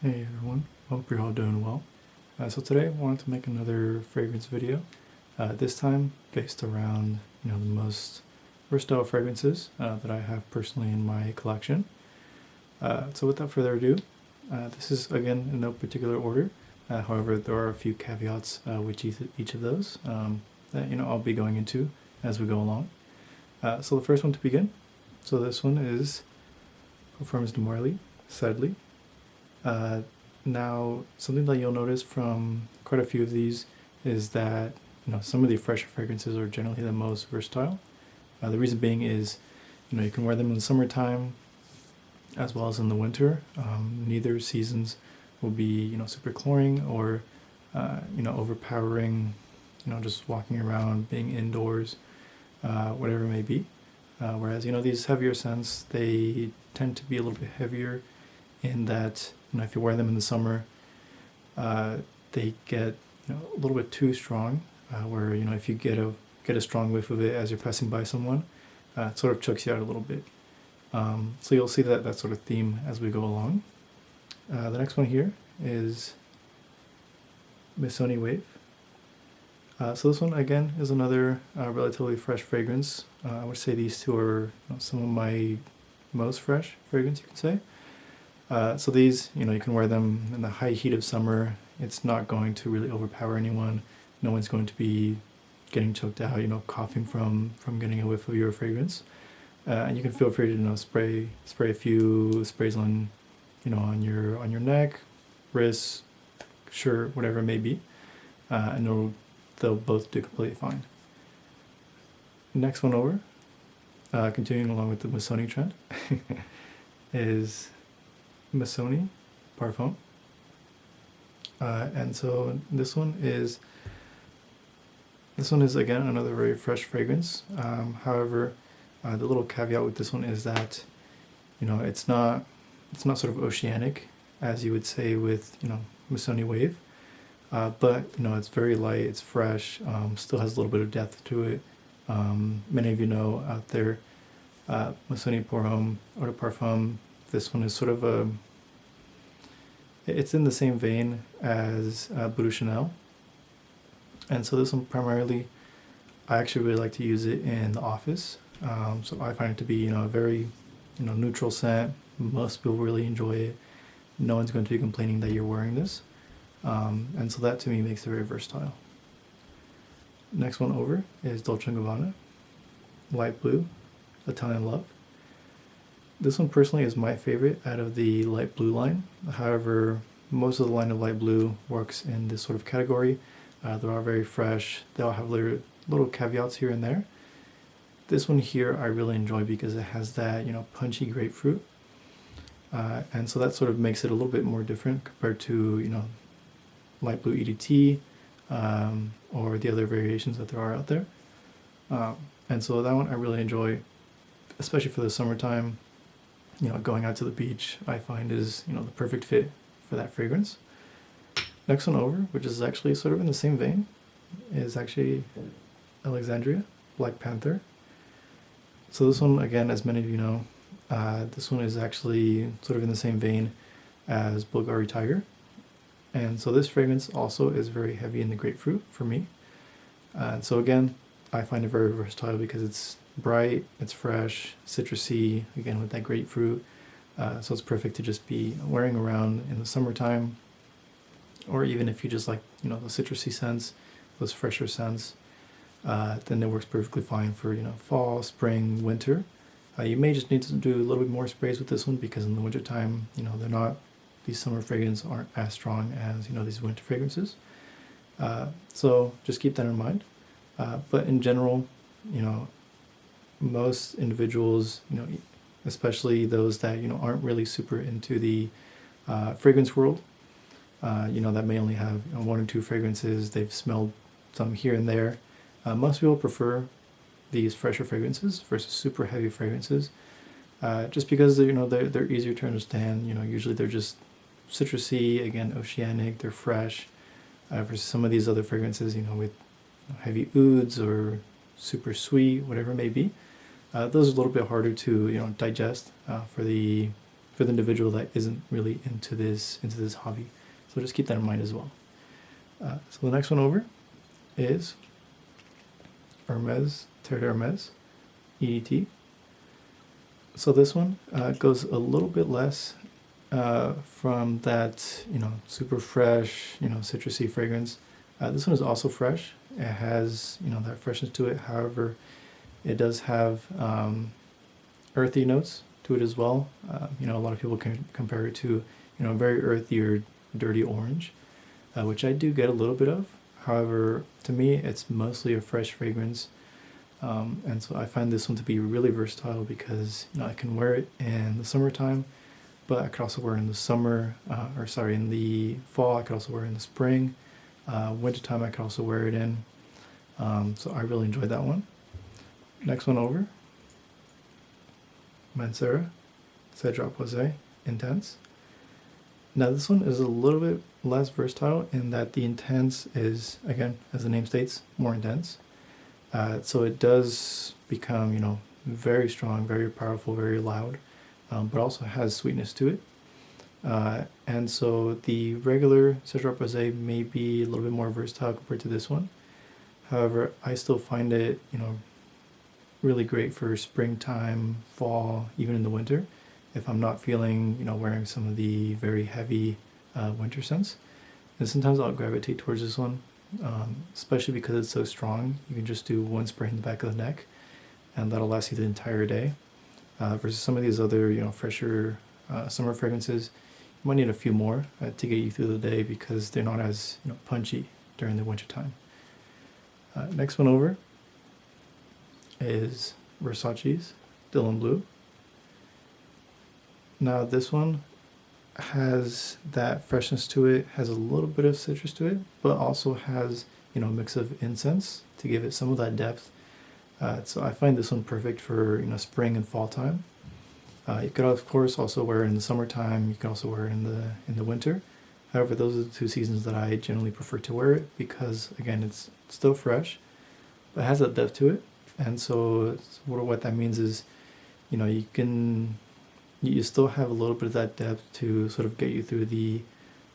Hey everyone, hope you're all doing well. So today I wanted to make another fragrance video, this time based around the most versatile fragrances that I have personally in my collection. So without further ado, this is again in no particular order. However, there are a few caveats with each of those that I'll be going into as we go along. So the first one to begin. So this one is Parfums de Marly, Sadly. Now, something that you'll notice from quite a few of these is that some of the fresher fragrances are generally the most versatile. The reason being is you can wear them in the summertime as well as in the winter. Neither seasons will be super cloying or overpowering. Just walking around, being indoors, whatever it may be. Whereas these heavier scents, they tend to be a little bit heavier in that if you wear them in the summer, they get a little bit too strong. Where if you get a strong whiff of it as you're passing by someone, it sort of chokes you out a little bit. So you'll see that sort of theme as we go along. The next one here is Missoni Wave. So this one again is another relatively fresh fragrance. I would say these two are some of my most fresh fragrance, you could say. So these, you can wear them in the high heat of summer. It's not going to really overpower anyone. No one's going to be getting choked out, coughing from getting a whiff of your fragrance. And you can feel free to spray a few sprays on on your neck, wrists, shirt, whatever it may be, and they'll both do completely fine. Next one over, continuing along with the Missoni trend, is Missoni Parfum. And so this one is again another very fresh fragrance. However, the little caveat with this one is that it's not sort of oceanic as you would say with Missoni Wave, but it's very light, it's fresh, still has a little bit of depth to it. Many of you know out there, Missoni Pour Homme Eau de Parfum. This one is sort of it's in the same vein as Bleu de Chanel. And so this one primarily, I actually really like to use it in the office. So I find it to be, a very, neutral scent. Most people really enjoy it. No one's going to be complaining that you're wearing this. And so that to me makes it very versatile. Next one over is Dolce & Gabbana, Light Blue, Italian Love. This one personally is my favorite out of the light blue line. However, most of the line of light blue works in this sort of category. They're all very fresh. They all have little caveats here and there. This one here I really enjoy because it has that punchy grapefruit, and so that sort of makes it a little bit more different compared to light blue EDT or the other variations that there are out there. And so that one I really enjoy, especially for the summertime. Going out to the beach, I find is the perfect fit for that fragrance. Next one over, which is actually sort of in the same vein, is actually Alexandria, Black Panther. So this one, again, as many of you know, this one is actually sort of in the same vein as Bulgari Tiger. And so this fragrance also is very heavy in the grapefruit for me. And so again, I find it very versatile because it's bright, it's fresh, citrusy, again with that grapefruit. So it's perfect to just be wearing around in the summertime, or even if you just like the citrusy scents, those fresher scents, then it works perfectly fine for fall, spring, winter. You may just need to do a little bit more sprays with this one because in the wintertime, these summer fragrances aren't as strong as these winter fragrances. So just keep that in mind. But in general, most individuals, especially those that aren't really super into the fragrance world, that may only have one or two fragrances. They've smelled some here and there. Most people prefer these fresher fragrances versus super heavy fragrances, just because they're easier to understand. Usually they're just citrusy, again oceanic. They're fresh, versus some of these other fragrances, with heavy ouds or super sweet, whatever it may be. Those are a little bit harder to digest for the for the individual that isn't really into this hobby. So just keep that in mind as well. So the next one over is Hermes Terre d'Hermes EDT. So this one goes a little bit less from that, super fresh, citrusy fragrance. This one is also fresh. It has, that freshness to it. However, it does have earthy notes to it as well. A lot of people can compare it to, very earthy or dirty orange, which I do get a little bit of. However, to me, it's mostly a fresh fragrance. And so I find this one to be really versatile because, I can wear it in the summertime, but I could also wear it in the summer, in the fall. I could also wear it in the spring. Wintertime, I could also wear it in. So I really enjoyed that one. Next one over, Mancera Cedrat Posé Intense. Now this one is a little bit less versatile in that the intense is, again, as the name states, more intense. So it does become, very strong, very powerful, very loud, but also has sweetness to it. And so the regular Cedrat Posé may be a little bit more versatile compared to this one. However, I still find it, really great for springtime, fall, even in the winter, if I'm not feeling, wearing some of the very heavy winter scents. And sometimes I'll gravitate towards this one, especially because it's so strong. You can just do one spray in the back of the neck, and that'll last you the entire day. Versus some of these other, fresher summer fragrances, you might need a few more to get you through the day because they're not as, punchy during the winter time. Next one over is Versace's Dylan Blue. Now this one has that freshness to it, has a little bit of citrus to it, but also has, a mix of incense to give it some of that depth. So I find this one perfect for, spring and fall time. You could of course also wear it in the summertime. You can also wear it in the winter. However, those are the two seasons that I generally prefer to wear it because, again, it's still fresh, but it has that depth to it. And so what that means is, you still have a little bit of that depth to sort of get you through the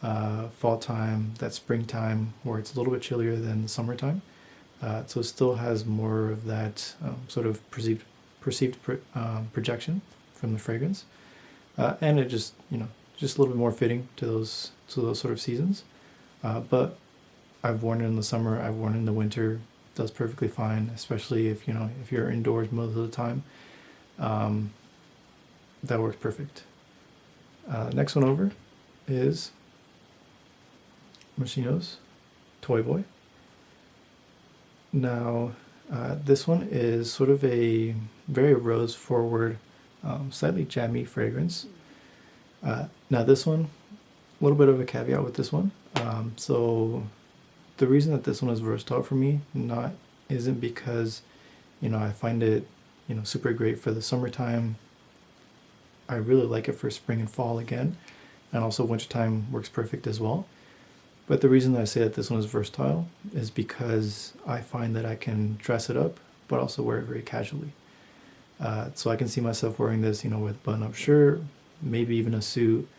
fall time, that springtime, where it's a little bit chillier than the summertime. So it still has more of that sort of perceived projection from the fragrance, and it just just a little bit more fitting to those sort of seasons. But I've worn it in the summer. I've worn it in the winter. Does perfectly fine, especially if if you're indoors most of the time. That works perfect. Next one over is Moschino's Toy Boy. Now, this one is sort of a very rose forward, slightly jammy fragrance. Now this one, a little bit of a caveat with this one. So the reason that this one is versatile for me isn't because, I find it, super great for the summertime. I really like it for spring and fall again, and also wintertime works perfect as well. But the reason that I say that this one is versatile is because I find that I can dress it up, but also wear it very casually. So I can see myself wearing this, with a button-up shirt, maybe even a suit,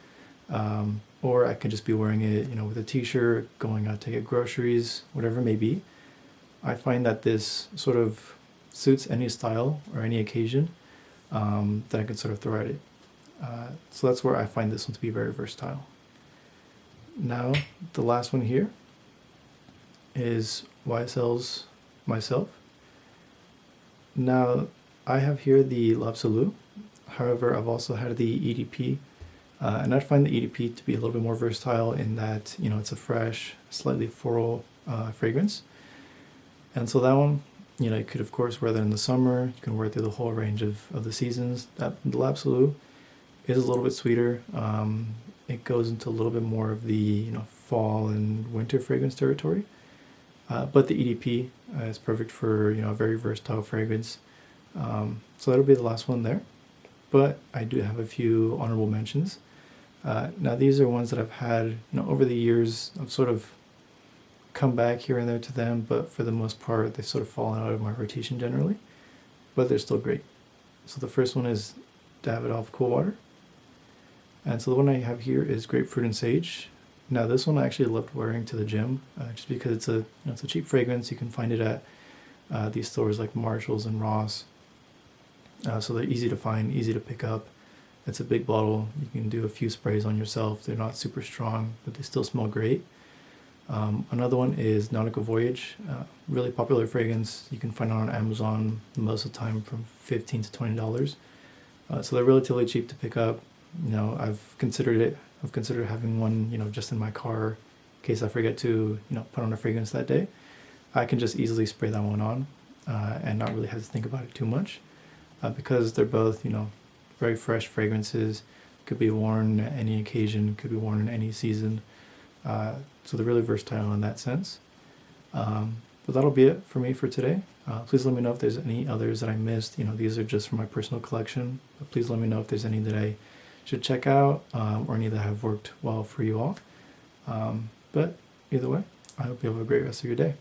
or I can just be wearing it, with a t-shirt, going out to get groceries, whatever it may be. I find that this sort of suits any style or any occasion that I can sort of throw at it. So that's where I find this one to be very versatile. Now, the last one here is YSL's Myself. Now, I have here the L'Absolu. However, I've also had the EDP, and I find the EDP to be a little bit more versatile in that, it's a fresh, slightly floral fragrance. And so that one, you could of course wear that in the summer. You can wear it through the whole range of the seasons. The L'Absolu is a little bit sweeter. It goes into a little bit more of the fall and winter fragrance territory. But the EDP is perfect for a very versatile fragrance. So that'll be the last one there. But I do have a few honorable mentions. Now these are ones that I've had over the years. I've sort of come back here and there to them, but for the most part they've sort of fallen out of my rotation generally. But they're still great. So the first one is Davidoff Cool Water. And so the one I have here is Grapefruit and Sage. Now this one I actually loved wearing to the gym, just because it's a cheap fragrance. You can find it at these stores like Marshalls and Ross. So they're easy to find, easy to pick up. It's a big bottle. You can do a few sprays on yourself. They're not super strong, but they still smell great. Another one is Nautica Voyage, really popular fragrance. You can find it on Amazon most of the time from $15 to $20. So they're relatively cheap to pick up. I've considered it. I've considered having one, just in my car, in case I forget to, put on a fragrance that day. I can just easily spray that one on, and not really have to think about it too much, because they're both, very fresh fragrances. Could be worn at any occasion. Could be worn in any season. So they're really versatile in that sense. But that'll be it for me for today. Please let me know if there's any others that I missed. These are just from my personal collection. But please let me know if there's any that I should check out, or any that have worked well for you all. But either way, I hope you have a great rest of your day.